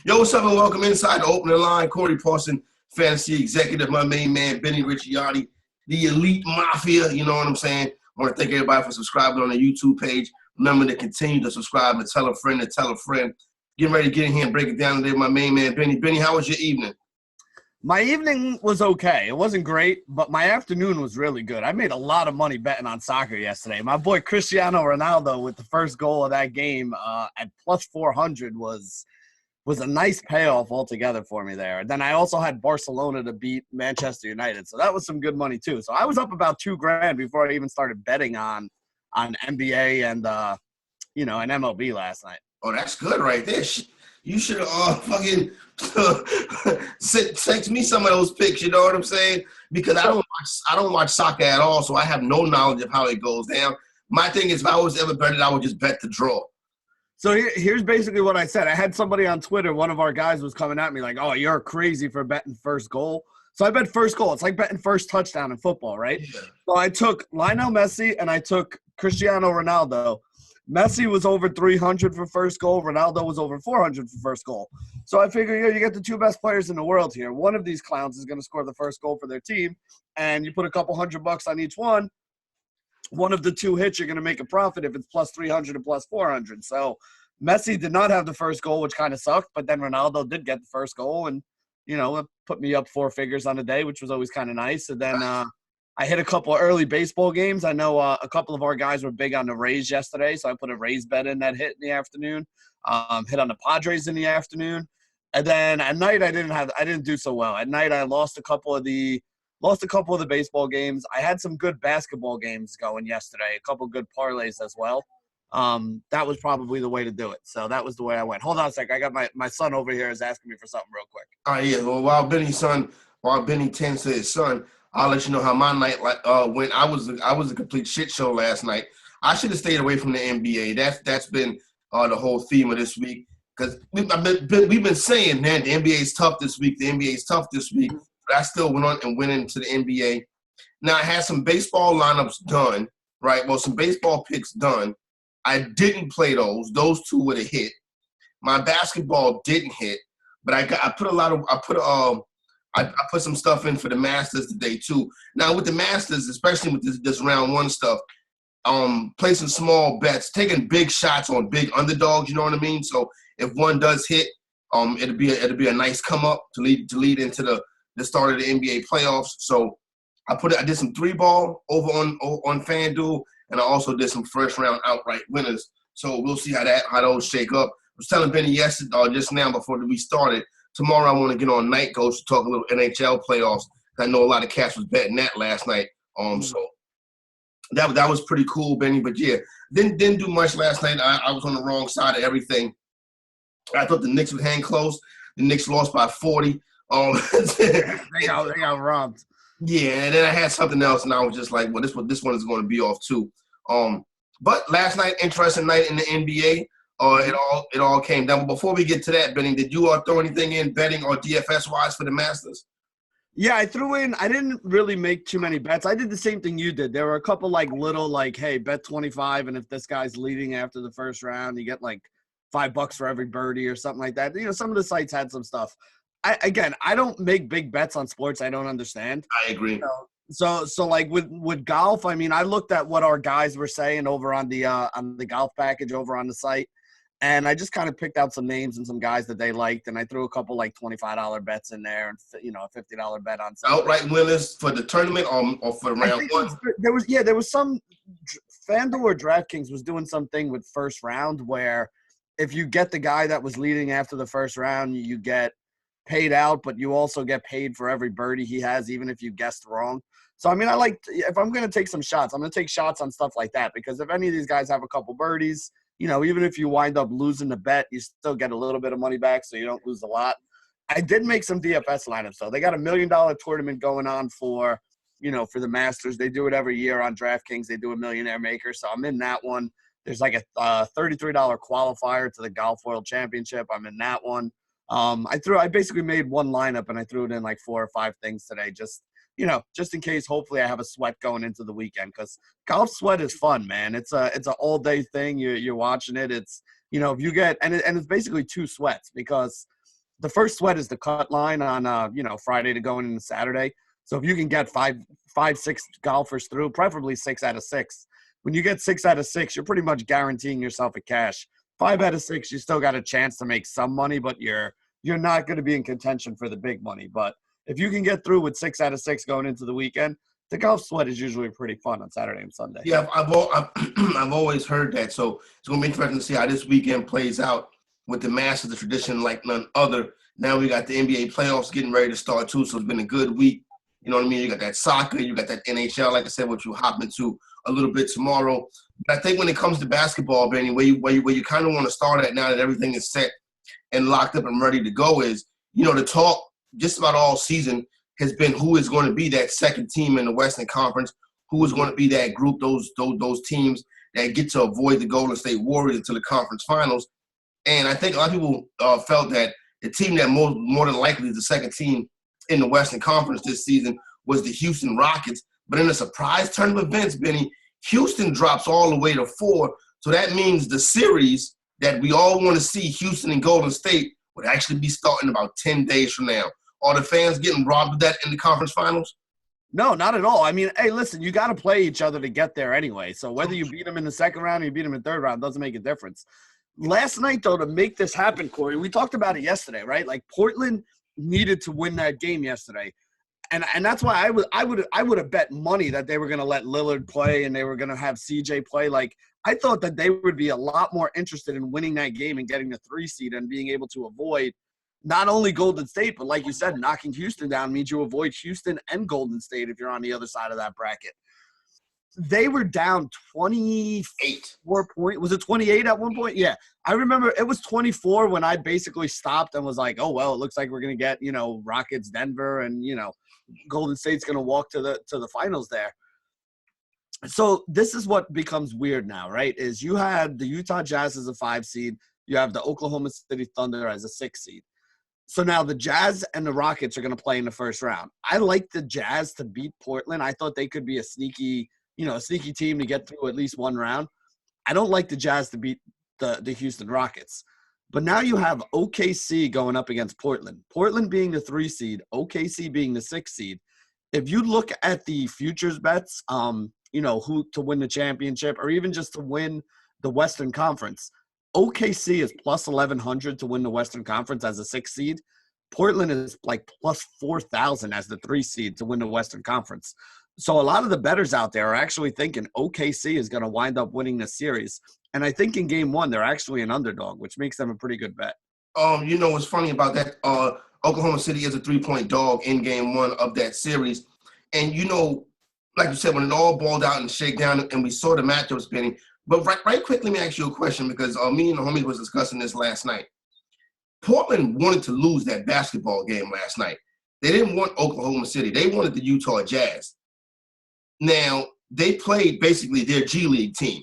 Yo, what's up and welcome inside the opening line. Corey Parson, fantasy executive, my main man, Benny Ricciardi, the elite mafia. You know what I'm saying? I want to thank everybody for subscribing on the YouTube page. Remember to continue to subscribe and tell a friend to tell a friend. Getting ready to get in here and break it down today, my main man, Benny. Benny, how was your evening? My evening was okay. It wasn't great, but my afternoon was really good. I made a lot of money betting on soccer yesterday. My boy Cristiano Ronaldo with the first goal of that game at plus 400 was a nice payoff altogether for me there. And then I also had Barcelona to beat Manchester United, so that was some good money too. So I was up about $2,000 before I even started betting on NBA and and MLB last night. Oh, that's good right there. You should have fucking text me some of those picks. You know what I'm saying? Because I don't watch soccer at all, so I have no knowledge of how it goes down. My thing is, if I was ever betting, I would just bet the draw. So here's basically what I said. I had somebody on Twitter, one of our guys was coming at me like, "Oh, you're crazy for betting first goal." So I bet first goal. It's like betting first touchdown in football, right? Yeah. So I took Lionel Messi and I took Cristiano Ronaldo. Messi was over 300 for first goal. Ronaldo was over 400 for first goal. So I figure, you get the two best players in the world here. One of these clowns is going to score the first goal for their team, and you put a couple $100 on each one. One of the two hits, you're going to make a profit if it's plus 300 and plus 400. So Messi did not have the first goal, which kind of sucked, but then Ronaldo did get the first goal, and, it put me up four figures on the day, which was always kind of nice. And then I hit a couple of early baseball games. I know a couple of our guys were big on the Rays yesterday, so I put a Rays bet in that hit in the afternoon. Hit on the Padres in the afternoon, and then at night I didn't do so well. At night I lost a couple of the baseball games. I had some good basketball games going yesterday, a couple good parlays as well. That was probably the way to do it. So that was the way I went. Hold on a sec. I got my son over here is asking me for something real quick. All right, yeah. Well, while Benny tends to his son, I'll let you know how my night went. I was a complete shit show last night. I should have stayed away from the NBA. That's been the whole theme of this week because we've been saying, man, the NBA is tough this week. The NBA is tough this week. But I still went on and went into the NBA. Now I had some baseball lineups done, right? Well, some baseball picks done. I didn't play those. Those two would have hit. My basketball didn't hit, but I put some stuff in for the Masters today too. Now with the Masters, especially with this round one stuff, placing small bets, taking big shots on big underdogs. You know what I mean? So if one does hit, it'll be a nice come up to lead into the start of the NBA playoffs. So I did some 3-ball over on FanDuel, and I also did some first round outright winners. So we'll see how those shake up. I was telling Benny yesterday, just now before we started. Tomorrow I want to get on Night Ghost to talk a little NHL playoffs. I know a lot of cats was betting that last night. So that was pretty cool, Benny. But yeah, didn't do much last night. I was on the wrong side of everything. I thought the Knicks would hang close. The Knicks lost by 40. They got robbed. Yeah, and then I had something else, and I was just like, well, this one is going to be off too. But last night, interesting night in the NBA. It all came down. But before we get to that, Benny, did you throw anything in betting or DFS wise for the Masters? Yeah, I threw in. I didn't really make too many bets. I did the same thing you did. There were a couple little hey, bet 25, and if this guy's leading after the first round, you get $5 for every birdie or something like that. Some of the sites had some stuff. I don't make big bets on sports I don't understand. I agree. So with golf, I mean, I looked at what our guys were saying over on the golf package over on the site, and I just kind of picked out some names and some guys that they liked, and I threw a couple $25 bets in there, and a $50 bet on something. Outright winners for the tournament or for round one. There was some FanDuel or DraftKings was doing something with first round where if you get the guy that was leading after the first round, you get paid out, but you also get paid for every birdie he has, even if you guessed wrong. So, I mean, if I'm going to take some shots, I'm going to take shots on stuff like that, because if any of these guys have a couple birdies, even if you wind up losing the bet, you still get a little bit of money back, so you don't lose a lot. I did make some DFS lineups, though. They got $1 million tournament going on for the Masters. They do it every year on DraftKings. They do a Millionaire Maker, so I'm in that one. There's a $33 qualifier to the Golf World Championship. I'm in that one. I basically made one lineup, and I threw it in 4 or 5 things today, just in case. Hopefully I have a sweat going into the weekend, because golf sweat is fun, man. It's an all day thing. You're watching it. It's, if you get, and it's basically 2 sweats, because the first sweat is the cut line on Friday to going into Saturday. So if you can get five, 6 golfers through, preferably 6 out of 6. When you get 6 out of 6, you're pretty much guaranteeing yourself a cash. 5 out of 6, you still got a chance to make some money, but you're not going to be in contention for the big money. But if you can get through with 6 out of 6 going into the weekend, the golf sweat is usually pretty fun on Saturday and Sunday. Yeah, I've always heard that. So it's going to be interesting to see how this weekend plays out with the Masters, the tradition like none other. Now we got the NBA playoffs getting ready to start too, so it's been a good week. You know what I mean? You got that soccer, you got that NHL, like I said, which we'll hop into a little bit tomorrow. But I think when it comes to basketball, Benny, where you kind of want to start at now that everything is set and locked up and ready to go is, the talk just about all season has been who is going to be that second team in the Western Conference, who is going to be that group, those teams that get to avoid the Golden State Warriors until the conference finals. And I think a lot of people felt that the team that more than likely is the second team in the Western Conference this season was the Houston Rockets. But in a surprise turn of events, Benny, Houston drops all the way to 4. So that means the series that we all want to see, Houston and Golden State, would actually be starting about 10 days from now. Are the fans getting robbed of that in the conference finals? No, not at all. I mean, hey, listen, you got to play each other to get there anyway. So whether you beat them in the second round or you beat them in the third round doesn't make a difference. Last night, though, to make this happen, Corey, we talked about it yesterday, right? Like Portland needed to win that game yesterday. And that's why I would have bet money that they were going to let Lillard play and they were going to have CJ play. Like, I thought that they would be a lot more interested in winning that game and getting the 3 seed and being able to avoid not only Golden State, but like you said, knocking Houston down means you avoid Houston and Golden State if you're on the other side of that bracket. They were down 24 points. Was it 28 at one point? Yeah. I remember it was 24 when I basically stopped and was like, oh, well, it looks like we're going to get, Rockets, Denver, and, Golden State's going to walk to the finals there. So this is what becomes weird now, right, is you had the Utah Jazz as a 5 seed. You have the Oklahoma City Thunder as a 6 seed. So now the Jazz and the Rockets are going to play in the first round. I like the Jazz to beat Portland. I thought they could be a sneaky team to get through at least one round. I don't like the Jazz to beat the Houston Rockets. But now you have OKC going up against Portland. Portland being the 3 seed, OKC being the 6 seed. If you look at the futures bets, who to win the championship or even just to win the Western Conference, OKC is plus 1,100 to win the Western Conference as a 6 seed. Portland is like plus 4,000 as the 3 seed to win the Western Conference. So a lot of the bettors out there are actually thinking OKC is going to wind up winning the series. And I think in game 1, they're actually an underdog, which makes them a pretty good bet. What's funny about that? Oklahoma City is a 3-point dog in game 1 of that series. And, like you said, when it all balled out and shake down and we saw the matchup spinning. But right quick, let me ask you a question because me and the homies was discussing this last night. Portland wanted to lose that basketball game last night. They didn't want Oklahoma City. They wanted the Utah Jazz. Now, they played basically their G League team.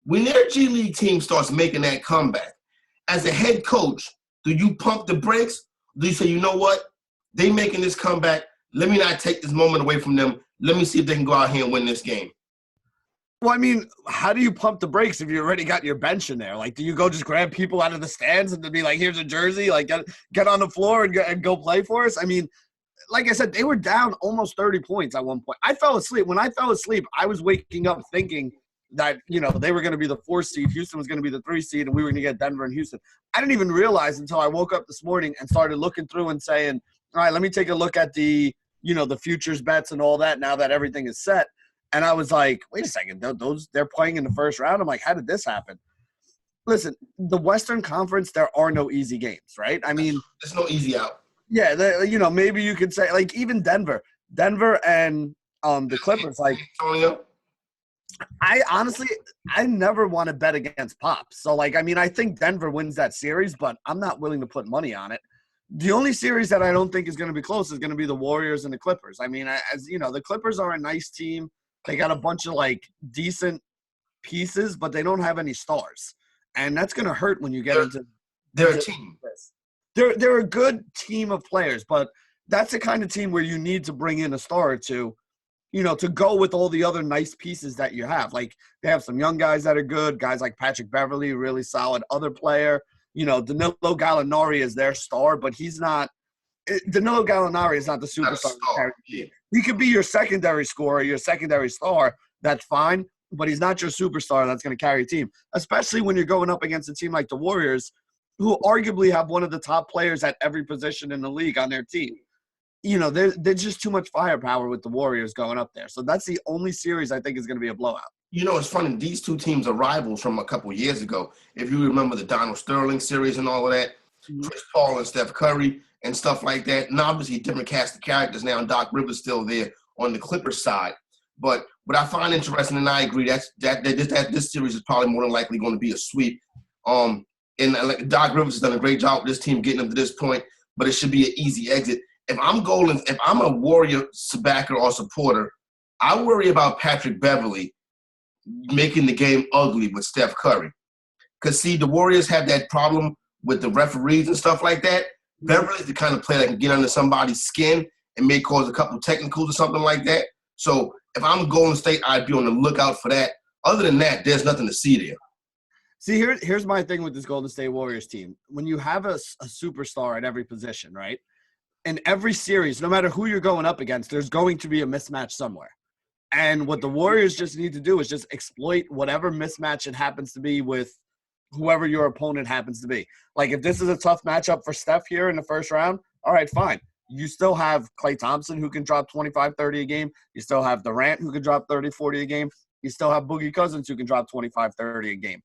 When their G League team starts making that comeback, as a head coach, do you pump the brakes? Do you say, you know what? They making this comeback. Let me not take this moment away from them. Let me see if they can go out here and win this game. Well, I mean, how do you pump the brakes if you already got your bench in there? Like, do you go just grab people out of the stands and to be like, here's a jersey, like get on the floor and go play for us? I mean, like I said, they were down almost 30 points at one point. I fell asleep. When I fell asleep, I was waking up thinking that, they were going to be the 4 seed, Houston was going to be the 3 seed, and we were going to get Denver and Houston. I didn't even realize until I woke up this morning and started looking through and saying, all right, let me take a look at the futures bets and all that now that everything is set. And I was like, wait a second, they're playing in the first round? I'm like, how did this happen? Listen, the Western Conference, there are no easy games, right? I mean – there's no easy out. Yeah, maybe you could say, like, even Denver and the Clippers, like – I never want to bet against Pop. So, like, I mean, I think Denver wins that series, but I'm not willing to put money on it. The only series that I don't think is going to be close is going to be the Warriors and the Clippers. I mean, the Clippers are a nice team. They got a bunch of, like, decent pieces, but they don't have any stars. And that's going to hurt when you get into – They're a team. They're a good team of players, but that's the kind of team where you need to bring in a star or two, to go with all the other nice pieces that you have. Like, they have some young guys that are good, guys like Patrick Beverly, really solid other player. Danilo Gallinari is their star, but he's not – Danilo Gallinari is not the Not a superstar. star. Yeah. He could be your secondary scorer, your secondary star. That's fine, but he's not your superstar that's going to carry a team, especially when you're going up against a team like the Warriors, who arguably have one of the top players at every position in the league on their team. There's just too much firepower with the Warriors going up there. So that's the only series I think is going to be a blowout. It's funny. These two teams are rivals from a couple years ago. If you remember the Donald Sterling series and all of that, Chris Paul and Steph Curry and stuff like that. And obviously different cast of characters now, and Doc Rivers still there on the Clippers side. But what I find interesting, and I agree, that this series is probably more than likely going to be a sweep. And Doc Rivers has done a great job with this team getting them to this point, but it should be an easy exit. If I'm a Warrior backer or supporter, I worry about Patrick Beverley making the game ugly with Steph Curry. Because, see, the Warriors have that problem with the referees and stuff like that. Beverly's the kind of player that can get under somebody's skin and may cause a couple technicals or something like that. So if I'm Golden State, I'd be on the lookout for that. Other than that, there's nothing to see there. See, here's my thing with this Golden State Warriors team. When you have a superstar at every position, right? In every series, no matter who you're going up against, there's going to be a mismatch somewhere. And what the Warriors just need to do is just exploit whatever mismatch it happens to be with whoever your opponent happens to be. Like, if this is a tough matchup for Steph here in the first round, all right, fine. You still have Klay Thompson who can drop 25, 30 a game. You still have Durant who can drop 30, 40 a game. You still have Boogie Cousins who can drop 25, 30 a game.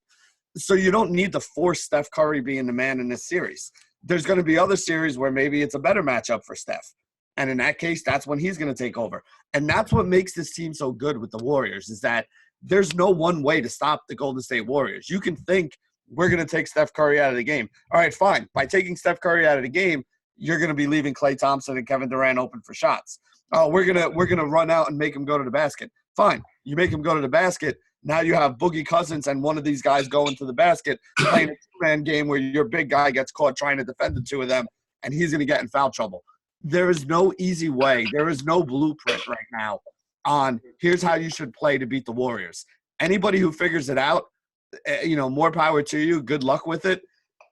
So you don't need to force Steph Curry being the man in this series. There's going to be other series where maybe it's a better matchup for Steph. And in that case, that's when he's going to take over. And that's what makes this team so good with the Warriors, is that there's no one way to stop the Golden State Warriors. You can think we're going to take Steph Curry out of the game. All right, fine. By taking Steph Curry out of the game, you're going to be leaving Klay Thompson and Kevin Durant open for shots. Oh, we're gonna run out and make him go to the basket. Fine. You make him go to the basket. Now you have Boogie Cousins and one of these guys going to the basket, playing a two-man game where your big guy gets caught trying to defend the two of them, and he's going to get in foul trouble. There is no easy way. There is no blueprint right now on here's how you should play to beat the Warriors. Anybody who figures it out, more power to you. Good luck with it.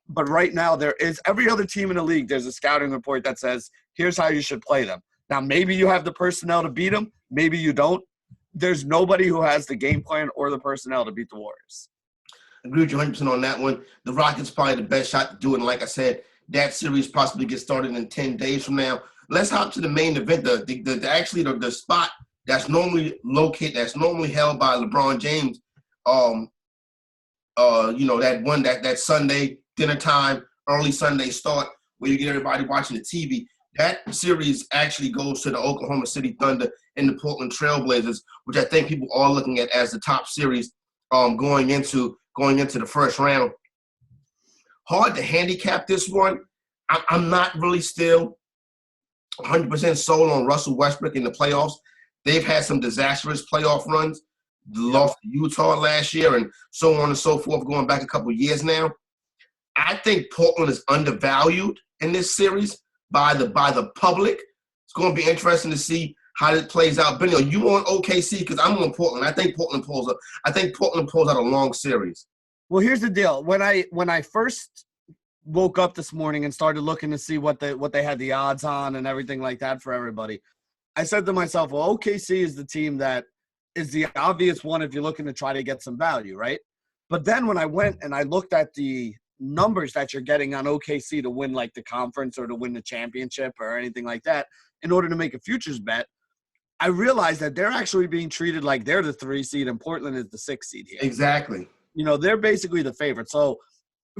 But right now, there is every other team in the league, there's a scouting report that says, here's how you should play them. Now, maybe you have the personnel to beat them. Maybe you don't. There's nobody who has the game plan or the personnel to beat the Warriors. Agree with you 100% on that one. The Rockets probably the best shot to do it. And like I said, that series possibly gets started in 10 days from now. Let's hop to the main event. The spot that's normally located, that's normally held by LeBron James. That Sunday dinner time, early Sunday start, where you get everybody watching the TV. That series actually goes to the Oklahoma City Thunder and the Portland Trailblazers, which I think people are looking at as the top series going into the first round. Hard to handicap this one. I'm not really still 100% sold on Russell Westbrook in the playoffs. They've had some disastrous playoff runs, lost to Utah last year, and so on and so forth, going back a couple years now. I think Portland is undervalued in this series by the public. It's going to be interesting to see how it plays out. Benny, are you on OKC? Because I'm on Portland. I think Portland pulls out a long series. Well, here's the deal. When I first woke up this morning and started looking to see what they had the odds on and everything like that for everybody, I said to myself, well, OKC is the team that is the obvious one if you're looking to try to get some value, right? But then when I went and I looked at the numbers that you're getting on OKC to win like the conference or to win the championship or anything like that in order to make a futures bet, I realized that they're actually being treated like they're the 3 seed and Portland is the 6 seed here. Exactly. They're basically the favorite. So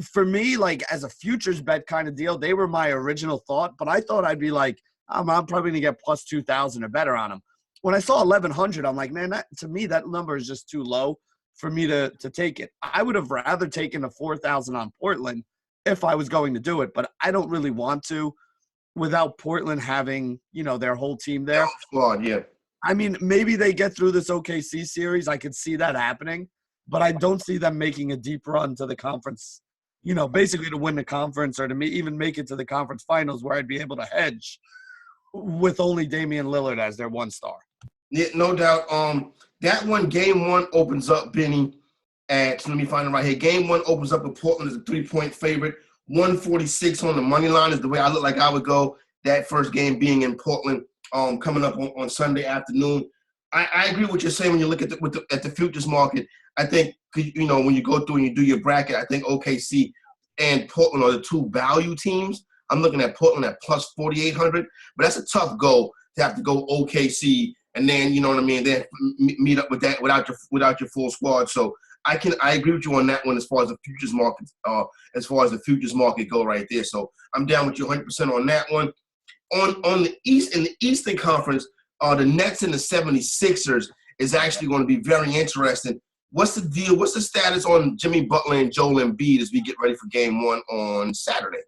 for me, like as a futures bet kind of deal, they were my original thought, but I thought I'd be like, I'm probably going to get plus 2,000 or better on them. When I saw 1,100, I'm like, man, to me, that number is just too low for me to take it. I would have rather taken a 4,000 on Portland if I was going to do it, but I don't really want to without Portland having, their whole team there. Squad, yeah. I mean, maybe they get through this OKC series. I could see that happening, but I don't see them making a deep run to the conference, basically to win the conference or to even make it to the conference finals where I'd be able to hedge with only Damian Lillard as their one star. Yeah, no doubt. That one, game one opens up, Benny, let me find it right here. Game one opens up with Portland as a 3-point favorite 146 on the money line is the way I look like I would go. That first game being in Portland, coming up on Sunday afternoon. I agree with what you're saying when you look at the futures market. I think, you know, when you go through and you do your bracket, I think OKC and Portland are the two value teams. I'm looking at Portland at plus 4,800, but that's a tough goal to have to go OKC and then, you know what I mean, then meet up with that without your full squad. So I agree with you on that one as far as the futures market go right there. So I'm down with you 100% on that one. On the East, in the Eastern Conference, the Nets and the 76ers is actually going to be very interesting. What's the deal? What's the status on Jimmy Butler and Joel Embiid as we get ready for Game 1 on Saturday?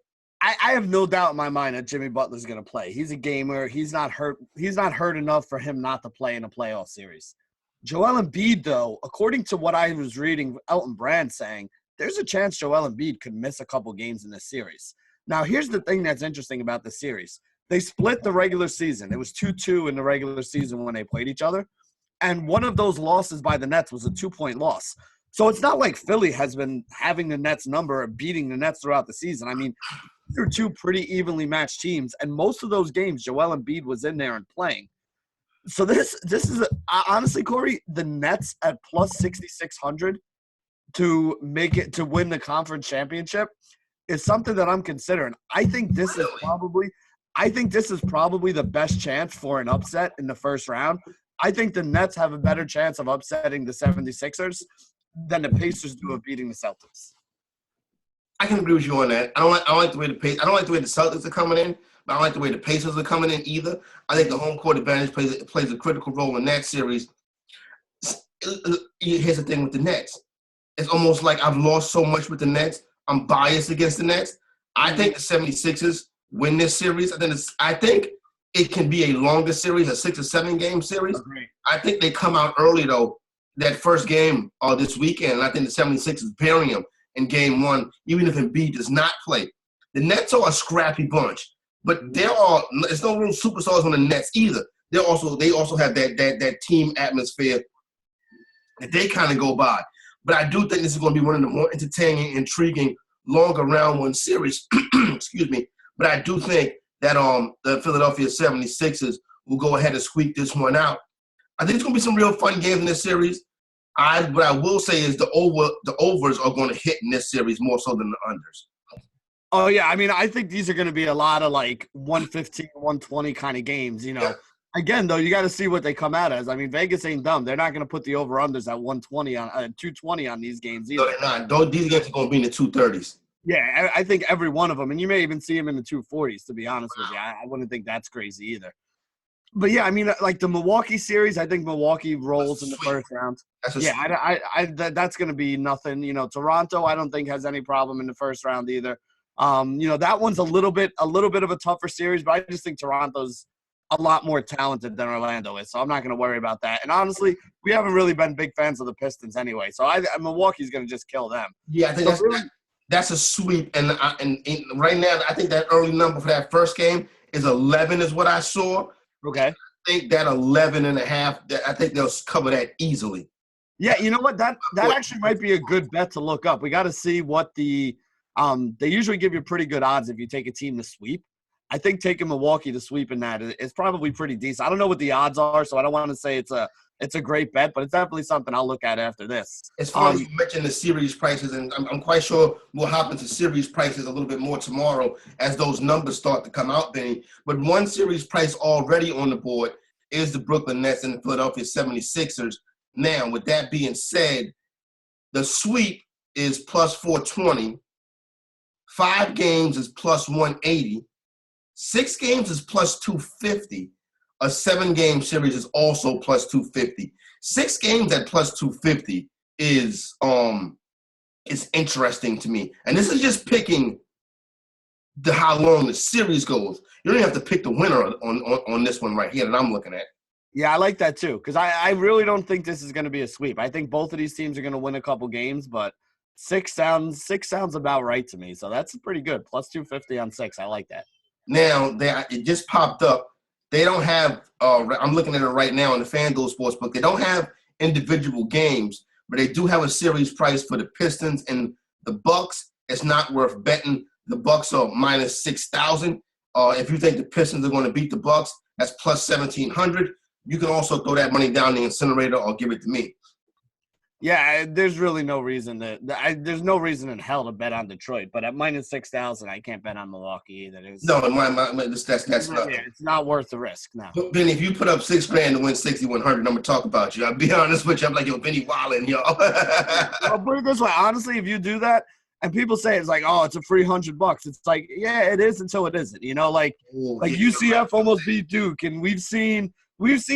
I have no doubt in my mind that Jimmy Butler's going to play. He's a gamer. He's not hurt. He's not hurt enough for him not to play in a playoff series. Joel Embiid, though, according to what I was reading, Elton Brand saying, there's a chance Joel Embiid could miss a couple games in this series. Now, here's the thing that's interesting about the series. They split the regular season. It was 2-2 in the regular season when they played each other. And one of those losses by the Nets was a 2-point loss. So it's not like Philly has been having the Nets number or beating the Nets throughout the season. I mean, they're two pretty evenly matched teams. And most of those games, Joel Embiid was in there and playing. So this is honestly, Corey, the Nets at plus 6,600 to make it to win the conference championship is something that I'm considering. I think this is probably the best chance for an upset in the first round. I think the Nets have a better chance of upsetting the 76ers than the Pacers do of beating the Celtics. I can agree with you on that. I don't like the way the Celtics are coming in, but I don't like the way the Pacers are coming in either. I think the home court advantage plays a critical role in that series. Here's the thing with the Nets. It's almost like I've lost so much with the Nets. I'm biased against the Nets. I think the 76ers win this series. I think it can be a longer series, a 6 or 7 game series. Agreed. I think they come out early, though, that first game this weekend, and I think the 76ers bury them in Game 1, even if Embiid does not play. The Nets are a scrappy bunch, but there's no real superstars on the Nets either. They also have that team atmosphere that they kind of go by. But I do think this is going to be one of the more entertaining, intriguing, longer round one series. Excuse me. But I do think that the Philadelphia 76ers will go ahead and squeak this one out. I think it's going to be some real fun games in this series. What I will say is the overs are going to hit in this series more so than the unders. Oh, yeah. I mean, I think these are going to be a lot of like 115, 120 kind of games, you know. Yeah. Again, though, you got to see what they come out as. I mean, Vegas ain't dumb. They're not going to put the over-unders at 120 on 220 on these games either. No, they're not. These games are going to be in the 230s. Yeah, I think every one of them. And you may even see them in the 240s, to be honest with you. I wouldn't think that's crazy either. But, yeah, I mean, like the Milwaukee series, I think Milwaukee rolls in the first round. That's going to be nothing. You know, Toronto, I don't think has any problem in the first round either. You know, that one's a little bit of a tougher series, but I just think Toronto's a lot more talented than Orlando is, so I'm not going to worry about that. And honestly, we haven't really been big fans of the Pistons anyway, so Milwaukee's going to just kill them. Yeah, I think that's a sweep. And right now, I think that early number for that first game is 11 is what I saw. Okay. I think that 11.5, I think they'll cover that easily. Yeah, you know what? That actually might be a good bet to look up. We got to see what the they usually give you pretty good odds if you take a team to sweep. I think taking Milwaukee to sweep in that is probably pretty decent. I don't know what the odds are, so I don't want to say it's a great bet, but it's definitely something I'll look at after this. As far as you mentioned the series prices, and I'm quite sure we'll hop into series prices a little bit more tomorrow as those numbers start to come out, Benny. But one series price already on the board is the Brooklyn Nets and the Philadelphia 76ers. Now, with that being said, the sweep is plus 420. 5 games is plus 180. 6 games is plus 250. A 7-game series is also plus 250. 6 games at plus 250 is interesting to me. And this is just picking how long the series goes. You don't even have to pick the winner on this one right here that I'm looking at. Yeah, I like that too, because I really don't think this is going to be a sweep. I think both of these teams are going to win a couple games, but 6 sounds about right to me. So that's pretty good. Plus 250 on 6. I like that. Now, it just popped up. They don't have I'm looking at it right now in the FanDuel Sportsbook. They don't have individual games, but they do have a series price for the Pistons and the Bucks. It's not worth betting. The Bucks are minus 6,000. If you think the Pistons are going to beat the Bucks, that's plus 1,700. You can also throw that money down the incinerator or give it to me. Yeah, there's really no reason there's no reason in hell to bet on Detroit. But at minus 6,000, I can't bet on Milwaukee either. No, that's nothing. Yeah, it's not worth the risk. No. But Benny, if you put up $6,000 to win 6,100, I'm gonna talk about you. I'll be honest with you. I'm like, yo, Benny Wildin', yo. I'll put it this way. Honestly, if you do that, and people say it's like, oh, it's a free $100. It's like, yeah, it is until it isn't. Like UCF almost beat Duke, and we've seen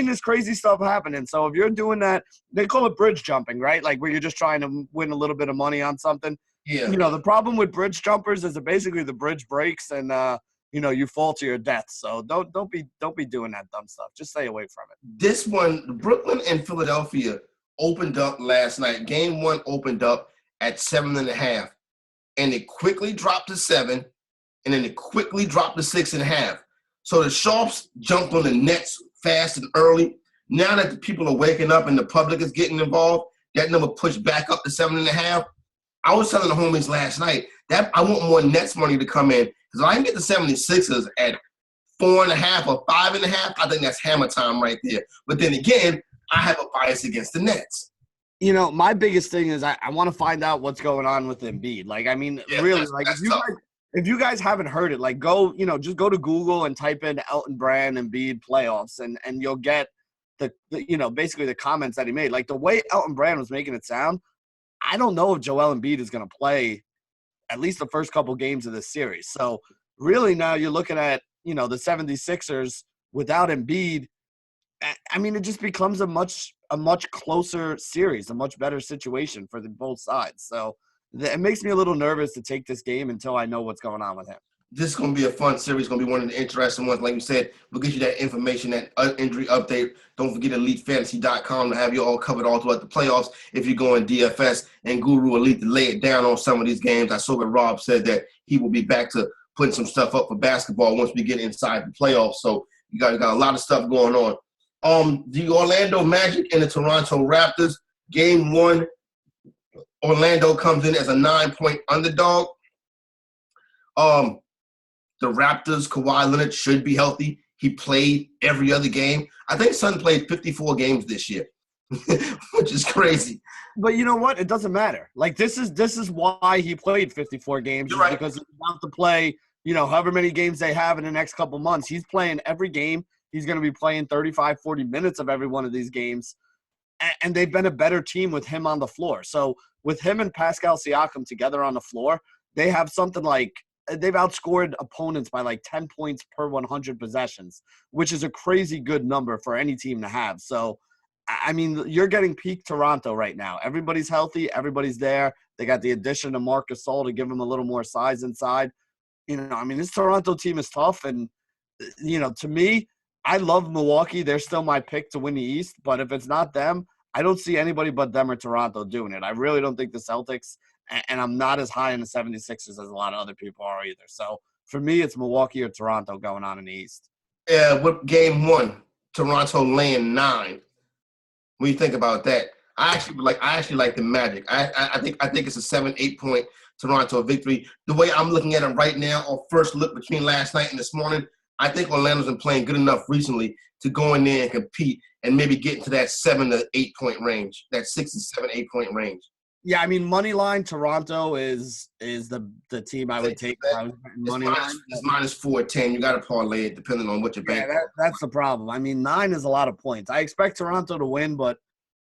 this crazy stuff happening. So if you're doing that, they call it bridge jumping, right? Like where you're just trying to win a little bit of money on something. Yeah. The problem with bridge jumpers is that basically the bridge breaks and you fall to your death. So don't be doing that dumb stuff. Just stay away from it. This one, Brooklyn and Philadelphia opened up last night. Game 1 opened up at 7.5, and it quickly dropped to 7, and then it quickly dropped to 6.5. So the Sharps jumped on the Nets fast and early. Now that the people are waking up and the public is getting involved, that number pushed back up to 7.5. I was telling the homies last night that I want more Nets money to come in because if I can get the 76ers at 4.5 or 5.5, I think that's hammer time right there. But then again, I have a bias against the Nets. My biggest thing is I want to find out what's going on with Embiid. Really, if you guys haven't heard it, just go to Google and type in Elton Brand Embiid playoffs, and you'll get basically the comments that he made. Like the way Elton Brand was making it sound, I don't know if Joel Embiid is going to play at least the first couple games of this series. So really now you're looking at, the 76ers without Embiid. I mean, it just becomes a much closer series, a much better situation for both sides. So it makes me a little nervous to take this game until I know what's going on with him. This is going to be a fun series. It's going to be one of the interesting ones. Like you said, we'll get you that information, that injury update. Don't forget EliteFantasy.com to have you all covered all throughout the playoffs. If you go in DFS and Guru Elite to lay it down on some of these games. I saw that Rob said that he will be back to putting some stuff up for basketball once we get inside the playoffs. So you got a lot of stuff going on. The Orlando Magic and the Toronto Raptors, game 1, Orlando comes in as a 9-point underdog. The Raptors, Kawhi Leonard should be healthy. He played every other game. I think Son played 54 games this year, which is crazy. But you know what? It doesn't matter. Like this is why he played 54 games, right, because he's about to play, however many games they have in the next couple months. He's playing every game. He's going to be playing 35, 40 minutes of every one of these games. And they've been a better team with him on the floor. So with him and Pascal Siakam together on the floor, they have something like they've outscored opponents by like 10 points per 100 possessions, which is a crazy good number for any team to have. So, I mean, you're getting peak Toronto right now. Everybody's healthy. Everybody's there. They got the addition of Marc Gasol to give them a little more size inside. This Toronto team is tough. And, to me, I love Milwaukee. They're still my pick to win the East. But if it's not them, I don't see anybody but them or Toronto doing it. I really don't think the Celtics, and I'm not as high in the 76ers as a lot of other people are either. So for me, it's Milwaukee or Toronto going on in the East. Yeah, with game 1, Toronto laying 9. What do you think about that? I actually like the Magic. I think it's a 7-8 point Toronto victory. The way I'm looking at it right now, on first look between last night and this morning, I think Orlando's been playing good enough recently to go in there and compete and maybe get into that 7 to 8 point range, that 6 to 7, 8 point range. Yeah, money line Toronto is the team I would take. Money line. It's minus 410. You got to parlay it depending on what you're banking. Yeah, that's the problem. 9 is a lot of points. I expect Toronto to win, but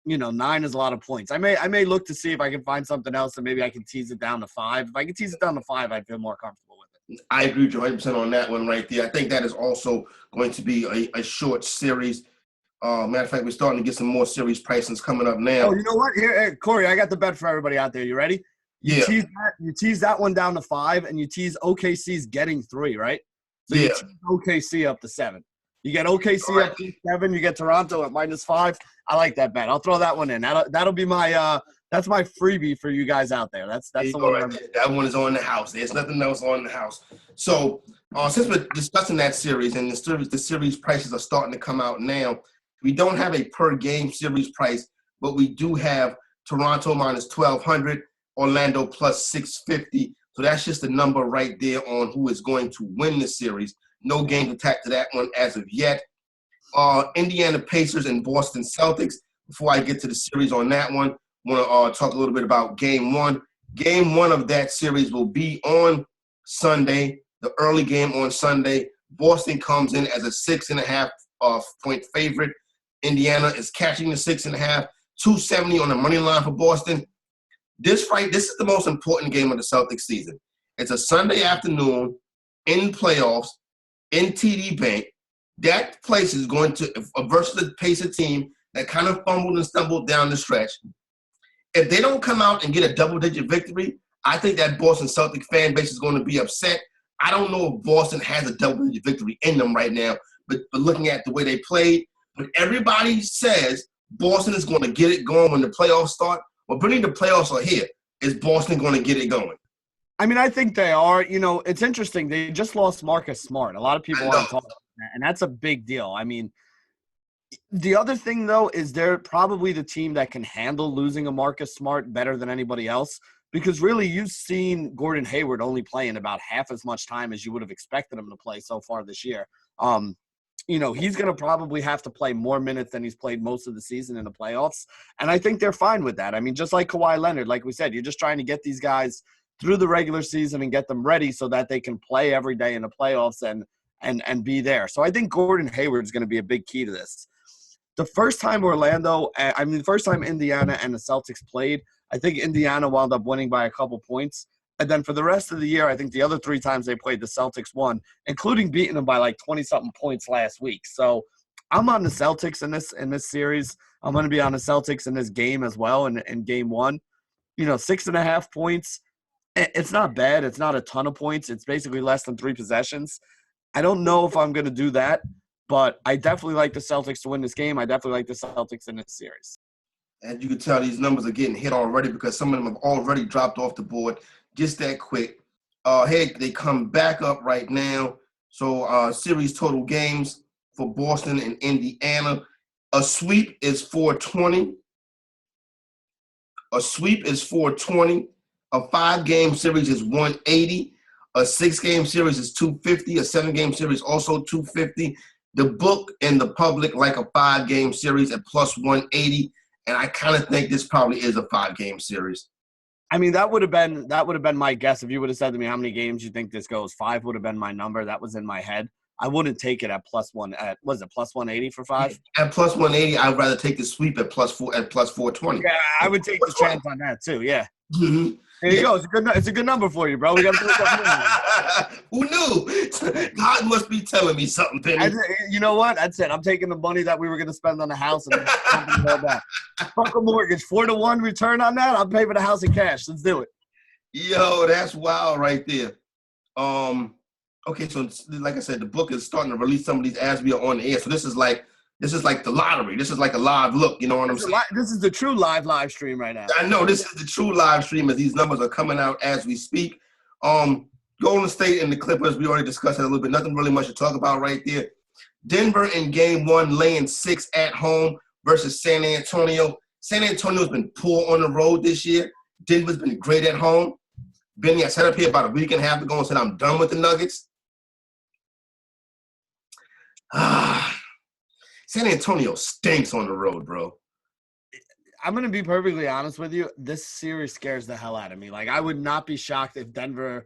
9 is a lot of points. I may look to see if I can find something else and maybe I can tease it down to 5. If I can tease it down to 5, I'd feel more comfortable with it. I agree with you 100% on that one right there. I think that is also going to be a short series. Matter of fact, we're starting to get some more series pricings coming up now. Oh, you know what? Here, Corey, I got the bet for everybody out there. You ready? You tease that one down to 5, and you tease OKC's getting 3, right? So you tease OKC up to 7. You get OKC up to 7. You get Toronto at minus 5. I like that bet. I'll throw that one in. That'll be my that's my freebie for you guys out there. That's the one. Right. That one is on the house. There's nothing else on the house. So since we're discussing that series and the series prices are starting to come out now, we don't have a per game series price, but we do have Toronto minus 1,200, Orlando plus 650, So that's just the number right there on who is going to win the series. No game attached to that one as of yet. Indiana Pacers and Boston Celtics. Before I get to the series on that one, I want to talk a little bit about Game 1. Game 1 of that series will be on Sunday, the early game on Sunday. Boston comes in as a 6.5 point favorite. Indiana is catching the 6.5, 270 on the money line for Boston. This is the most important game of the Celtics season. It's a Sunday afternoon in playoffs in TD Bank. That place is going to versus the Pacer team that kind of fumbled and stumbled down the stretch. If they don't come out and get a double-digit victory, I think that Boston Celtic fan base is going to be upset. I don't know if Boston has a double-digit victory in them right now, but looking at the way they played, but everybody says Boston is going to get it going when the playoffs start. Well, bringing the playoffs are here. Is Boston going to get it going? I mean, I think they are. You know, it's interesting. They just lost Marcus Smart. A lot of people aren't talking about that, and that's a big deal. I mean, the other thing, though, is they're probably the team that can handle losing a Marcus Smart better than anybody else, because really you've seen Gordon Hayward only playing about half as much time as you would have expected him to play so far this year. You know, he's going to probably have to play more minutes than he's played most of the season in the playoffs, and I think they're fine with that. I mean, just like Kawhi Leonard, like we said, you're just trying to get these guys through the regular season and get them ready so that they can play every day in the playoffs and be there. So I think Gordon Hayward is going to be a big key to this. The first time the first time Indiana and the Celtics played, I think Indiana wound up winning by a couple points. And then for the rest of the year, I think the other 3 times they played, the Celtics won, including beating them by like 20-something points last week. So I'm on the Celtics in this series. I'm going to be on the Celtics in this game as well in Game 1. You know, 6.5 points. It's not bad. It's not a ton of points. It's basically less than 3 possessions. I don't know if I'm going to do that, but I definitely like the Celtics to win this game. I definitely like the Celtics in this series. As you can tell, these numbers are getting hit already because some of them have already dropped off the board just that quick. They come back up right now. So series total games for Boston and Indiana. A sweep is 420. A 5-game series is 180. A 6-game series is 250. A 7-game series also 250. The book and the public like a 5-game series at plus 180. And I kind of think this probably is a 5-game series. I mean, that would have been my guess. If you would have said to me how many games you think this goes, 5 would have been my number. That was in my head. I wouldn't take it at plus 180 for 5? At plus 180, I'd rather take the sweep at plus 420. Yeah, I would take the chance on that too. Yeah. Mm-hmm. There you go. It's a good number for you, bro. We got to Who knew? God must be telling me something, Penny. You know what? That's it. I'm taking the money that we were going to spend on the house and all that. Fuck a mortgage. 4-1 return on that. I'll pay for the house in cash. Let's do it. Yo, that's wild right there. Okay, so like I said, the book is starting to release some of these as we are on the air. So this is like the lottery. This is like a live look. You know what I'm saying? This is the true live stream right now. I know this is the true live stream as these numbers are coming out as we speak. Golden State and the Clippers, we already discussed that a little bit. Nothing really much to talk about right there. Denver in Game 1 laying 6 at home versus San Antonio. San Antonio's been poor on the road this year. Denver's been great at home. Benny, I sat up here about a week and a half ago and said I'm done with the Nuggets. San Antonio stinks on the road, bro. I'm going to be perfectly honest with you. This series scares the hell out of me. Like, I would not be shocked if Denver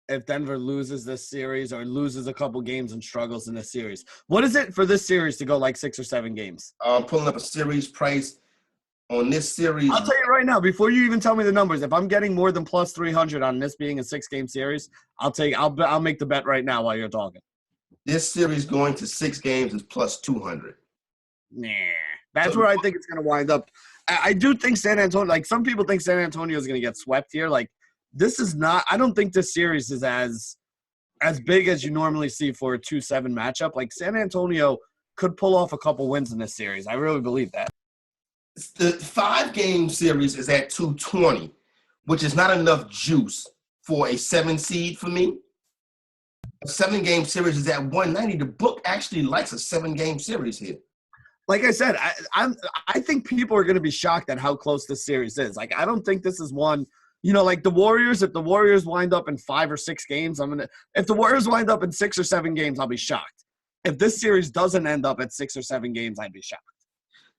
loses this series or loses a couple games and struggles in this series. What is it for this series to go like 6 or 7 games? I'm pulling up a series price on this series. I'll tell you right now, before you even tell me the numbers, if I'm getting more than plus 300 on this being a 6-game series, I'll make the bet right now while you're talking. This series going to 6 games is plus 200. Nah, that's where I think it's going to wind up. I do think San Antonio, like some people think San Antonio is going to get swept here. Like this is not, I don't think this series is as big as you normally see for a 2-7 matchup. Like San Antonio could pull off a couple wins in this series. I really believe that. The 5-game series is at 220, which is not enough juice for a 7 seed for me. A 7-game series is at 190. The book actually likes a 7-game series here. Like I said, I think people are going to be shocked at how close this series is. Like, I don't think this is one Like the Warriors, if the Warriors wind up in 5 or 6 games, if the Warriors wind up in 6 or 7 games, I'll be shocked. If this series doesn't end up at 6 or 7 games, I'd be shocked.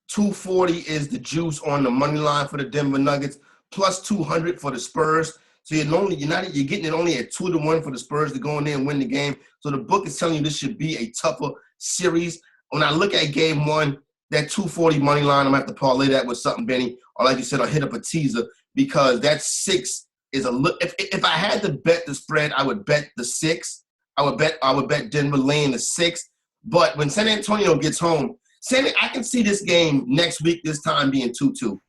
240 is the juice on the money line for the Denver Nuggets, plus 200 for the Spurs. So you're getting it only at 2-1 for the Spurs to go in there and win the game. So the book is telling you this should be a tougher series. When I look at game one, that 240 money line, I'm gonna have to parlay that with something, Benny. Or like you said, I'll hit up a teaser because that 6 is a look. If I had to bet the spread, I would bet the 6. I would bet Denver laying the 6. But when San Antonio gets home, I can see this game next week, this time being 2-2.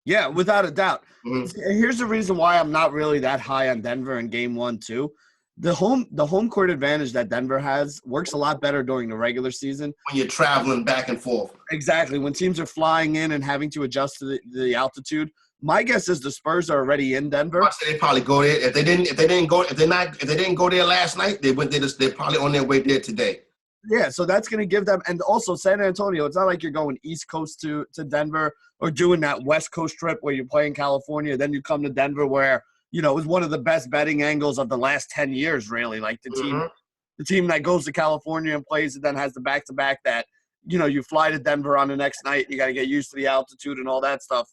Yeah, without a doubt. Mm-hmm. Here's the reason why I'm not really that high on Denver in game 1, too. The home court advantage that Denver has works a lot better during the regular season. When you're traveling back and forth. Exactly. When teams are flying in and having to adjust to the altitude. My guess is the Spurs are already in Denver. I say they probably go there. If they didn't go there last night, they're probably on their way there today. Yeah, so that's going to give them – and also San Antonio, it's not like you're going East Coast to Denver or doing that West Coast trip where you play in California. Then you come to Denver where, it was one of the best betting angles of the last 10 years, really. Like the team that goes to California and plays and then has the back-to-back that, you fly to Denver on the next night. You got to get used to the altitude and all that stuff.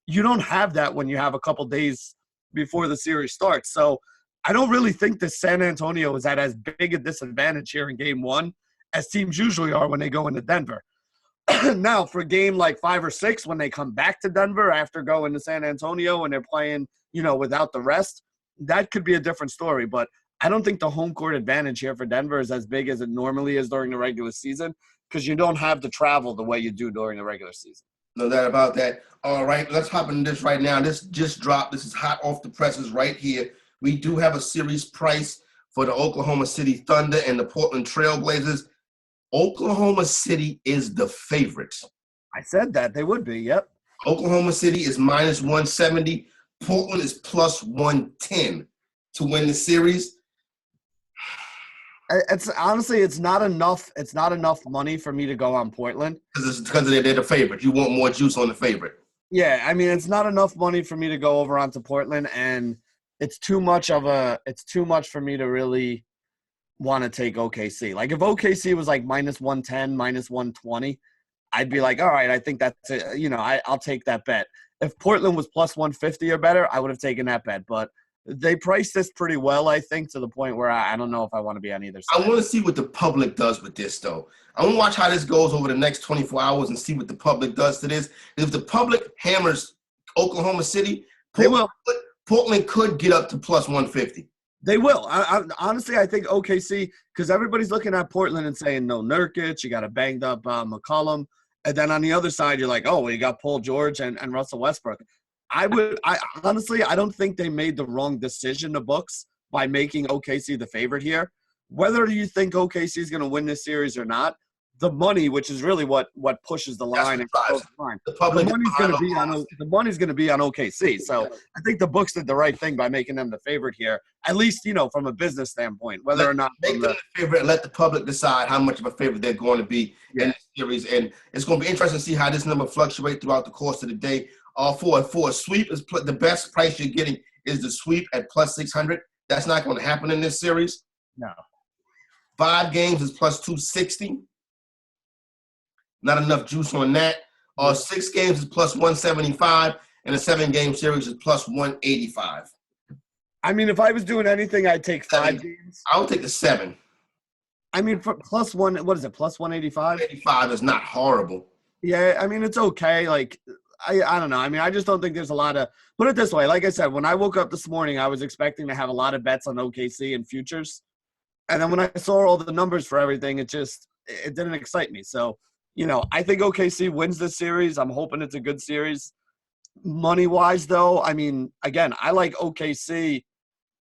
You don't have that when you have a couple days before the series starts. So I don't really think that San Antonio is at as big a disadvantage here in game 1 as teams usually are when they go into Denver. Now, for a game like 5 or 6, when they come back to Denver after going to San Antonio and they're playing, without the rest, that could be a different story. But I don't think the home court advantage here for Denver is as big as it normally is during the regular season because you don't have to travel the way you do during the regular season. No doubt about that. All right, let's hop into this right now. This just dropped. This is hot off the presses right here. We do have a series price for the Oklahoma City Thunder and the Portland Trail Blazers. Oklahoma City is the favorite. I said that. They would be, yep. Oklahoma City is minus 170. Portland is plus 110 to win the series. It's honestly, it's not enough. It's not enough money for me to go on Portland because they're the favorite. You want more juice on the favorite. Yeah, I mean, it's not enough money for me to go over onto Portland, and it's too much for me to really want to take OKC. Like if OKC was like minus 110, minus 120, I'd be like, all right, I think that's it. I'll take that bet. If Portland was plus 150 or better, I would have taken that bet. But they priced this pretty well, I think, to the point where I don't know if I want to be on either side. I want to see what the public does with this, though. I want to watch how this goes over the next 24 hours and see what the public does to this. If the public hammers Oklahoma City, Portland could get up to plus 150. They will. Honestly, I think OKC, because everybody's looking at Portland and saying, no Nurkic, you got a banged up McCollum. And then on the other side, you're like, oh, well, you got Paul George and Russell Westbrook. Honestly, I don't think they made the wrong decision, the books, by making OKC the favorite here. Whether you think OKC is going to win this series or not, the money, which is really what pushes the line, the money's going to be on OKC. So I think the books did the right thing by making them the favorite here, at least from a business standpoint. Whether or not make them the favorite, and let the public decide how much of a favorite they're going to be in the series, and it's going to be interesting to see how this number fluctuates throughout the course of the day. For a sweep, is the best price you're getting is the sweep at plus 600. That's not going to happen in this series. No. 5 games is plus 260. Not enough juice on that. 6 games is plus 175, and a 7-game series is plus 185. I mean, if I was doing anything, I'd take 5 games. I would take the 7. I mean, for plus one, what is it? Plus 185. 185 is not horrible. Yeah, I mean, it's okay. Like, I don't know. I mean, I just don't think there's a lot of – put it this way. Like I said, when I woke up this morning, I was expecting to have a lot of bets on OKC and futures. And then when I saw all the numbers for everything, it didn't excite me. So, I think OKC wins this series. I'm hoping it's a good series. Money-wise, though, I mean, again, I like OKC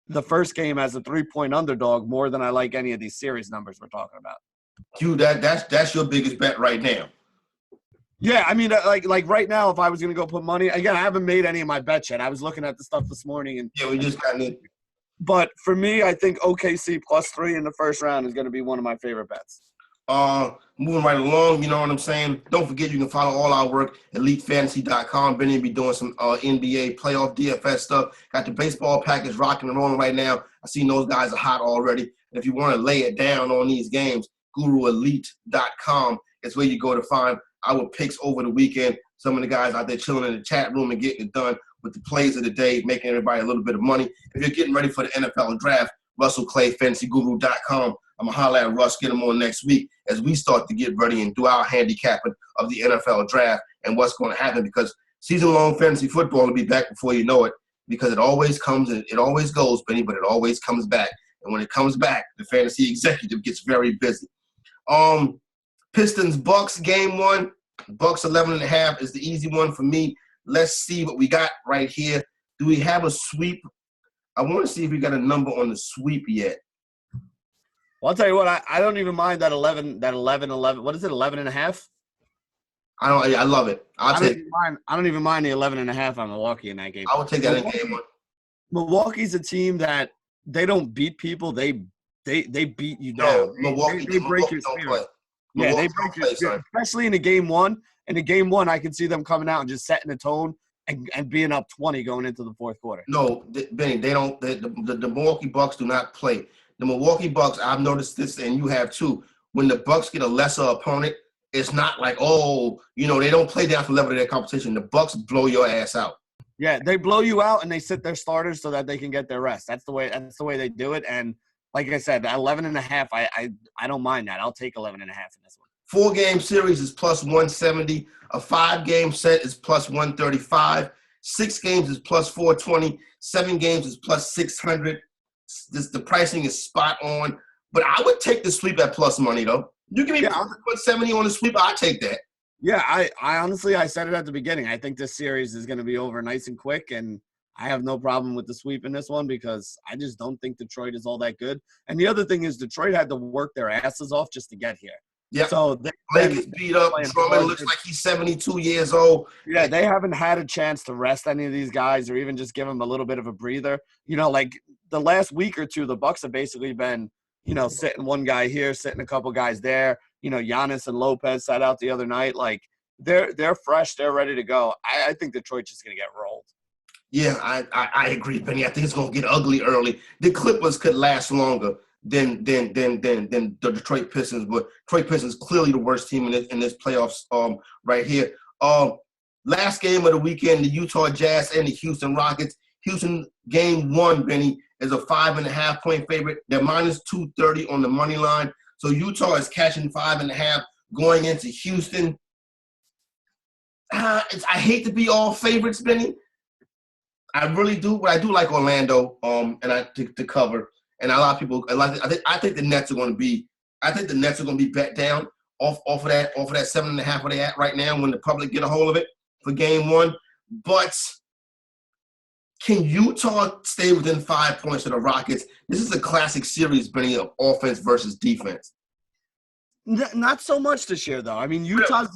the first game as a 3-point underdog more than I like any of these series numbers we're talking about. That's your biggest bet right now. Yeah, I mean, like right now, if I was going to go put money – again, I haven't made any of my bets yet. I was looking at the stuff this morning. And yeah, we just got it. But for me, I think OKC plus 3 in the first round is going to be one of my favorite bets. Moving right along, you know what I'm saying? Don't forget you can follow all our work at EliteFantasy.com. Benny will be doing some NBA playoff DFS stuff. Got the baseball package rocking and rolling right now. I see those guys are hot already. And if you want to lay it down on these games, GuruElite.com is where you go to find our picks over the weekend. Some of the guys out there chilling in the chat room and getting it done with the plays of the day, making everybody a little bit of money. If you're getting ready for the NFL draft, RussellClayFantasyGuru.com. I'm going to holler at Russ, get him on next week as we start to get ready and do our handicapping of the NFL draft and what's going to happen, because season-long fantasy football will be back before you know it, because it always comes and it always goes, Benny, but it always comes back. And when it comes back, the fantasy executive gets very busy. Pistons-Bucks game one. Bucks 11.5 is the easy one for me. Let's see what we got right here. Do we have a sweep? I want to see if we got a number on the sweep yet. Well, I'll tell you what, I don't even mind that 11. What is it, 11.5? I love it. I don't even mind the 11.5 on Milwaukee in that game. I would take that in game one. Milwaukee's a team that they don't beat people. They beat you down. Milwaukee, they break your spirit. Play. Yeah, they break your spirit, especially in a game one. In a game one, I can see them coming out and just setting the tone and being up 20 going into the fourth quarter. No, Benny, they don't. The Milwaukee Bucks do not play. The Milwaukee Bucks, I've noticed this, and you have too. When the Bucks get a lesser opponent, it's not like, they don't play down to the level of their competition. The Bucks blow your ass out. Yeah, they blow you out and they sit their starters so that they can get their rest. That's the way they do it. And like I said, 11.5, I don't mind that. I'll take 11.5 in this one. 4-game series is plus 170. A 5-game set is plus 135. 6 games is plus 420. 7 games is plus 600. The pricing is spot on. But I would take the sweep at plus money, though. You give me 170 on the sweep, I'd take that. Yeah, I honestly, I said it at the beginning. I think this series is going to be over nice and quick, and I have no problem with the sweep in this one because I just don't think Detroit is all that good. And the other thing is Detroit had to work their asses off just to get here. Yeah. So Blake is beat up. Drummond looks like he's 72 years old. Yeah, they haven't had a chance to rest any of these guys or even just give them a little bit of a breather. Like the last week or two, the Bucks have basically been, sitting one guy here, sitting a couple guys there. Giannis and Lopez sat out the other night. Like they're fresh, they're ready to go. I think Detroit's just gonna get rolled. Yeah, I agree, Benny. I think it's gonna get ugly early. The Clippers could last longer than the Detroit Pistons, but Detroit Pistons clearly the worst team in this playoffs right here. Last game of the weekend, the Utah Jazz and the Houston Rockets. Houston game one, Benny, is a 5.5-point favorite. They're minus 230 on the money line. So Utah is catching 5.5 going into Houston. I hate to be all favorites, Benny. I really do, but I do like Orlando and to cover. And a lot of people, I think the Nets are going to be. I think the Nets are going to be bet down off of that 7.5 where they at right now when the public get a hold of it for game one. But can Utah stay within 5 points of the Rockets? This is a classic series, Benny, of offense versus defense. Not so much this year, though. I mean, Utah's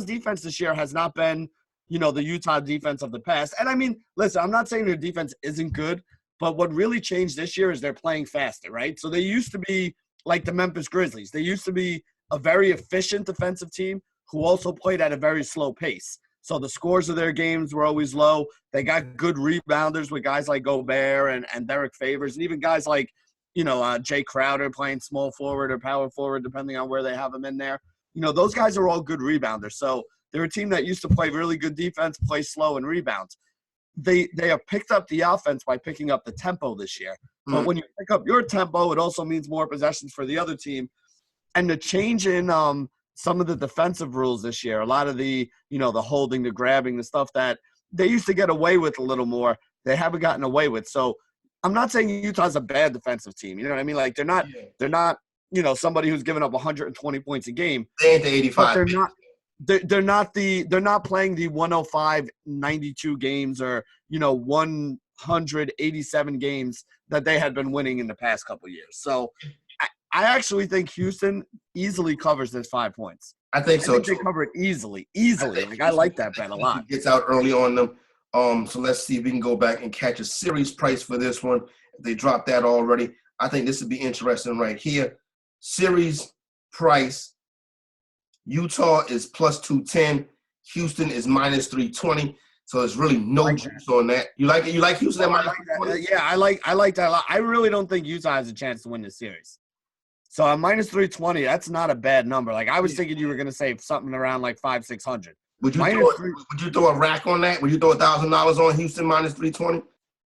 defense this year has not been, the Utah defense of the past. And I mean, listen, I'm not saying their defense isn't good, but what really changed this year is they're playing faster, right? So they used to be like the Memphis Grizzlies. They used to be a very efficient defensive team who also played at a very slow pace. So the scores of their games were always low. They got good rebounders with guys like Gobert and Derek Favors, and even guys like, Jay Crowder playing small forward or power forward, depending on where they have him in there. Those guys are all good rebounders. So they're a team that used to play really good defense, play slow, and rebounds. They have picked up the offense by picking up the tempo this year. But when you pick up your tempo, it also means more possessions for the other team. And the change in some of the defensive rules this year, a lot of the, the holding, the grabbing, the stuff that they used to get away with a little more, they haven't gotten away with. So I'm not saying Utah's a bad defensive team. You know what I mean? Like they're not, somebody who's giving up 120 points a game. They ain't the 85. They're not playing the 105, 92 games or, 187 games that they had been winning in the past couple of years. So I actually think Houston easily covers this 5 points. I think so. They cover it easily. I like that bet a lot. Gets out early on them. So let's see if we can go back and catch a series price for this one. If they dropped that already, I think this would be interesting right here. Series price. Utah is plus 210. Houston is minus 320. So there's really no juice on that. You like it? You like Houston at minus 320? Yeah, I like that a lot. I really don't think Utah has a chance to win this series. So at minus 320, that's not a bad number. Like I was thinking you were going to say something around like 500-600. Would you throw a rack on that? Would you throw $1,000 on Houston minus 320?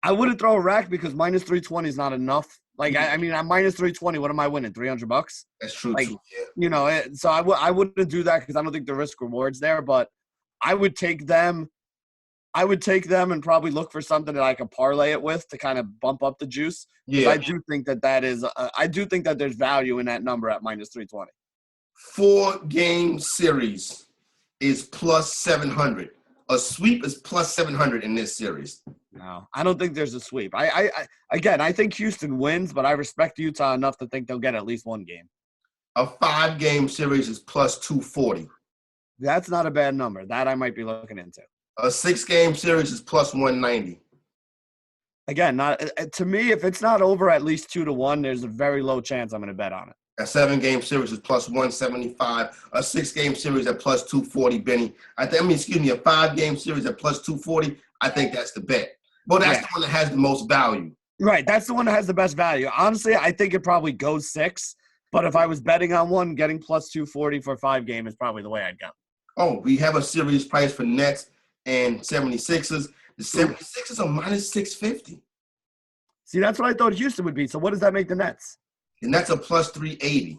I wouldn't throw a rack because minus 320 is not enough. Like I mean, at minus 320, what am I winning? $300? That's true like, too. Yeah. You know, so I wouldn't do that because I don't think the risk reward's there. But I would take them. I would take them and probably look for something that I could parlay it with to kind of bump up the juice. Yeah, I do think that is. I do think that there's value in that number at minus 320. 4-game series is plus 700. A sweep is plus 700 in this series. No, I don't think there's a sweep. I think Houston wins, but I respect Utah enough to think they'll get at least one game. A 5-game series is plus 240. That's not a bad number. That I might be looking into. A 6-game series is plus 190. Again, not to me. If it's not over at least 2-1, there's a very low chance I'm going to bet on it. A 7-game series is plus 175. A 6-game series at plus 240, Benny. A 5-game series at plus 240. I think that's the bet. Well, that's the one that has the most value. Right, that's the one that has the best value. Honestly, I think it probably goes 6. But if I was betting on one, getting plus 240 for a 5-game is probably the way I'd go. Oh, we have a series price for Nets and 76ers. The 76ers are minus 650. See, that's what I thought Houston would be. So what does that make the Nets? The Nets are plus 380.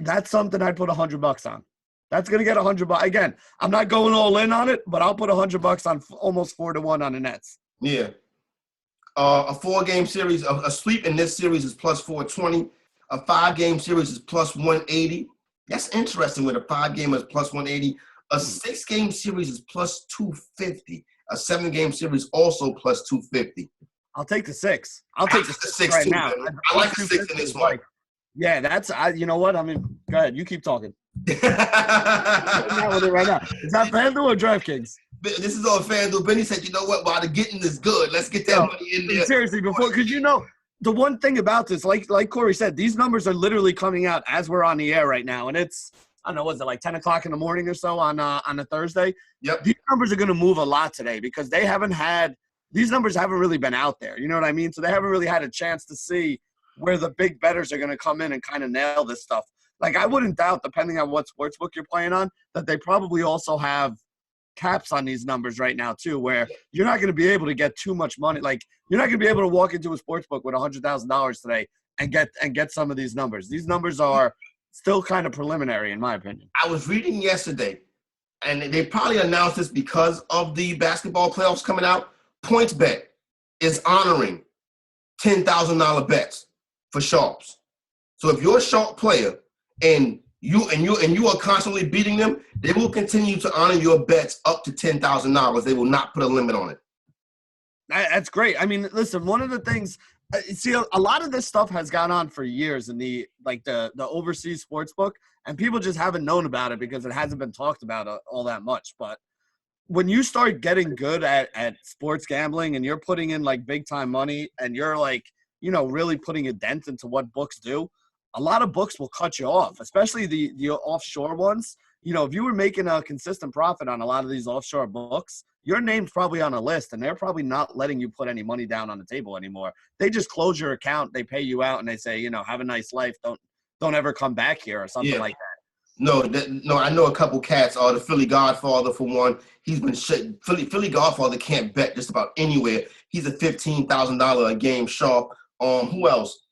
That's something I'd put $100 on. That's going to get $100. Again, I'm not going all in on it, but I'll put $100 on almost 4-1 on the Nets. Yeah. A 4-game series, a sweep in this series is plus 420. A 5-game series is plus 180. That's interesting with a 5-game is plus 180. A 6-game series is plus 250. A 7-game series also plus 250. I'll take the 6. I'll take the 6 right too, now. I like the 6 in this one. Yeah, that's you know what? I mean, go ahead. You keep talking. Right now. Is that FanDuel or DraftKings? This is on FanDuel. Benny said, you know what? While the getting is good, let's get that money in there. Seriously, because you know, the one thing about this, like Corey said, these numbers are literally coming out as we're on the air right now. And it's, I don't know, was it like 10 o'clock in the morning or so on a Thursday? Yep. These numbers are going to move a lot today because these numbers haven't really been out there. You know what I mean? So they haven't really had a chance to see where the big bettors are going to come in and kind of nail this stuff. Like, I wouldn't doubt, depending on what sportsbook you're playing on, that they probably also have caps on these numbers right now too, where you're not going to be able to get too much money. Like, you're not going to be able to walk into a sportsbook with $100,000 today and get some of these numbers. These numbers are still kind of preliminary, in my opinion. I was reading yesterday, and they probably announced this because of the basketball playoffs coming out. PointsBet is honoring $10,000 bets for sharps. So if you're a sharp player and you are constantly beating them, they will continue to honor your bets up to $10,000. They will not put a limit on it. That's great. I mean, listen, one of the things, see, a lot of this stuff has gone on for years in the overseas sports book, and people just haven't known about it because it hasn't been talked about all that much. But when you start getting good at sports gambling and you're putting in like big time money and you're like, you know, really putting a dent into what books do, a lot of books will cut you off, especially the offshore ones. You know, if you were making a consistent profit on a lot of these offshore books, your name's probably on a list and they're probably not letting you put any money down on the table anymore. They just close your account, they pay you out, and they say, you know, have a nice life. Don't ever come back here or something like that. No, I know a couple cats. The Philly Godfather, for one. He's been Philly Godfather can't bet just about anywhere. He's a $15,000 a game sharp. Who else?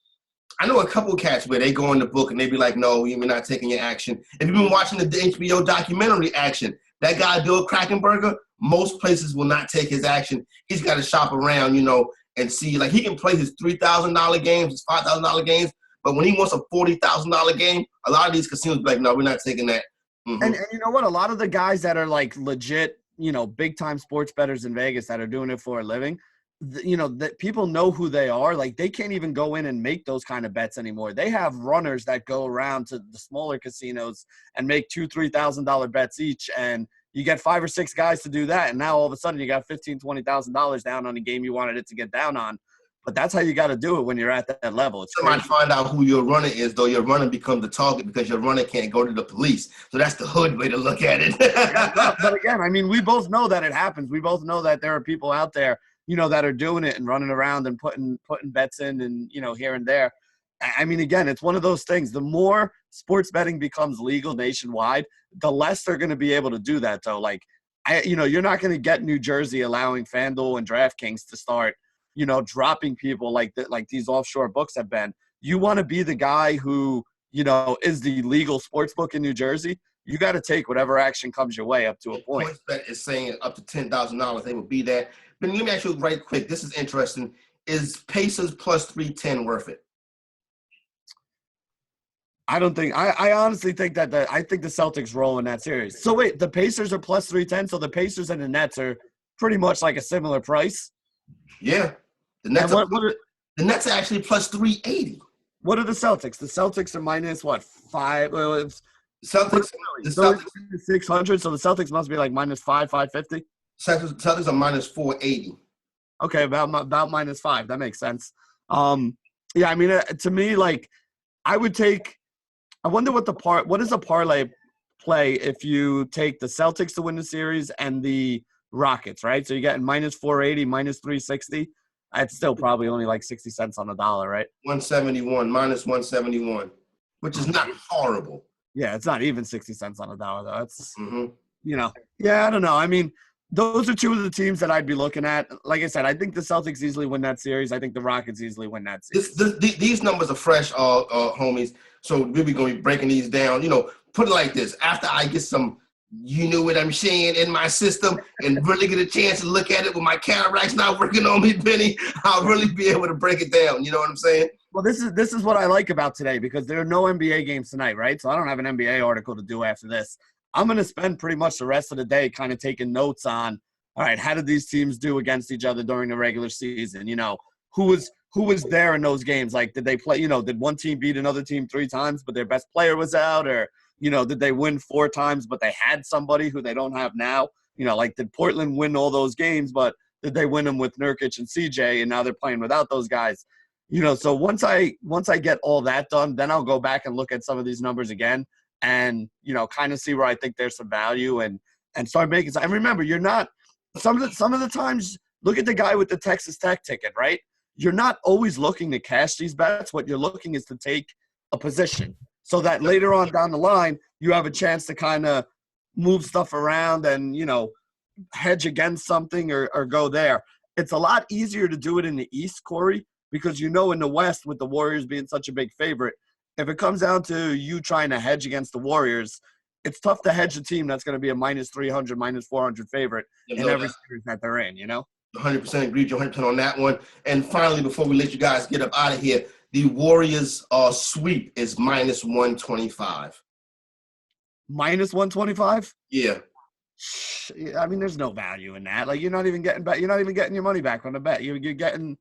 I know a couple of cats where they go in the book and they be like, no, we're not taking your action. If you've been watching the HBO documentary Action, that guy, Bill Krakenberger, most places will not take his action. He's got to shop around, you know, and see. Like, he can play his $3,000 games, his $5,000 games, but when he wants a $40,000 game, a lot of these casinos be like, no, we're not taking that. Mm-hmm. And you know what? A lot of the guys that are like legit, you know, big-time sports bettors in Vegas that are doing it for a living, you know, that people know who they are. Like, they can't even go in and make those kind of bets anymore. They have runners that go around to the smaller casinos and make $2,000-$3,000 bets each, and you get 5 or 6 guys to do that, and now all of a sudden you got $15,000-$20,000 down on a game you wanted it to get down on. But that's how you got to do it when you're at that level. It's Somebody crazy. find out who your runner is, though. Your runner becomes the target because your runner can't go to the police. So that's the hood way to look at it. But again, I mean, we both know that it happens. We both know that there are people out there, that are doing it and running around and putting bets in and, here and there. I mean, again, it's one of those things. The more sports betting becomes legal nationwide, the less they're going to be able to do that, though. Like, you're not going to get New Jersey allowing FanDuel and DraftKings to start, dropping people like these offshore books have been. You want to be the guy who, is the legal sports book in New Jersey. You got to take whatever action comes your way up to a point. PointsBet is saying up to $10,000 they will be that. But let me ask you right quick. This is interesting. Is Pacers plus 310 worth it? I don't think – I honestly think that I think the Celtics roll in that series. So, wait, the Pacers are plus 310, so the Pacers and the Nets are pretty much like a similar price? Yeah. The Nets, the Nets are actually plus 380. What are the Celtics? The Celtics are minus, what, 5? Well, The Celtics 600, so the Celtics must be like minus 550? Celtics are minus 480. Okay, about minus 5. That makes sense. Yeah, I mean, to me, like, I would take – I wonder what is a parlay play if you take the Celtics to win the series and the Rockets, right? So you're getting minus 480, minus 360. It's still probably only like 60 cents on the dollar, right? 171, minus 171, which is not horrible. Yeah, it's not even 60 cents on the dollar, though. It's, yeah, I don't know. I mean, those are two of the teams that I'd be looking at. Like I said, I think the Celtics easily win that series. I think the Rockets easily win that series. These numbers are fresh, homies. So we'll be going to be breaking these down. Put it like this. After I get some, you know what I'm saying, in my system and really get a chance to look at it with my cataracts not working on me, Benny, I'll really be able to break it down. You know what I'm saying? Well, this is what I like about today because there are no NBA games tonight, right? So I don't have an NBA article to do after this. I'm going to spend pretty much the rest of the day kind of taking notes on, all right, how did these teams do against each other during the regular season? Who was there in those games? Like, did they play, did one team beat another team 3 times, but their best player was out? Or, did they win 4 times, but they had somebody who they don't have now? Like, did Portland win all those games, but did they win them with Nurkic and CJ, and now they're playing without those guys? So once I get all that done, then I'll go back and look at some of these numbers again and, kind of see where I think there's some value and start making – and remember, you're not – some of the times, look at the guy with the Texas Tech ticket, right? You're not always looking to cash these bets. What you're looking is to take a position so that later on down the line, you have a chance to kind of move stuff around and, hedge against something or go there. It's a lot easier to do it in the East, Corey, because in the West, with the Warriors being such a big favorite, if it comes down to you trying to hedge against the Warriors, it's tough to hedge a team that's going to be a minus 300, minus 400 favorite in every series that they're in, 100% agree. 100% on that one. And finally, before we let you guys get up out of here, the Warriors sweep is minus 125. Minus 125? Yeah. I mean, there's no value in that. Like, you're not even getting back. You're not even getting your money back on the bet. You're getting,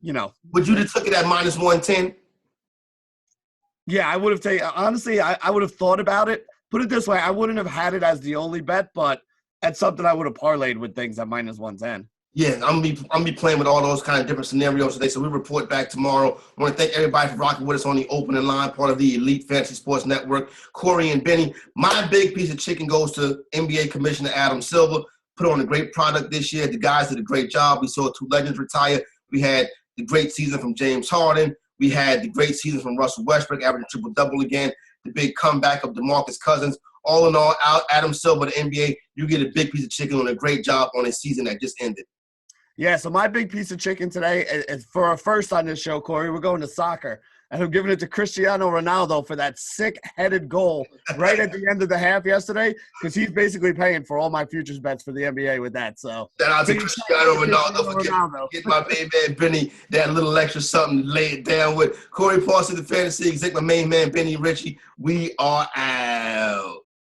Would you have took it at minus 110? Yeah, I would have taken. Honestly, I would have thought about it. Put it this way, I wouldn't have had it as the only bet, but that's something I would have parlayed with things at minus 110. Yeah, I'm gonna be playing with all those kind of different scenarios today. So we report back tomorrow. I want to thank everybody for rocking with us on the opening line, part of the Elite Fantasy Sports Network. Corey and Benny, my big piece of chicken goes to NBA Commissioner Adam Silver. Put on a great product this year. The guys did a great job. We saw 2 legends retire. We had the great season from James Harden. We had the great season from Russell Westbrook, averaging triple-double again. The big comeback of DeMarcus Cousins. All in all, Adam Silver, the NBA, you get a big piece of chicken on a great job on a season that just ended. Yeah, so my big piece of chicken today is for a first on this show, Corey. We're going to soccer. And I'm giving it to Cristiano Ronaldo for that sick-headed goal right at the end of the half yesterday because he's basically paying for all my futures bets for the NBA with that. So shout out to Cristiano Ronaldo for getting my main man Benny that little extra something to lay it down with. Corey Parson, the fantasy exec, my main man Benny Ritchie. We are out.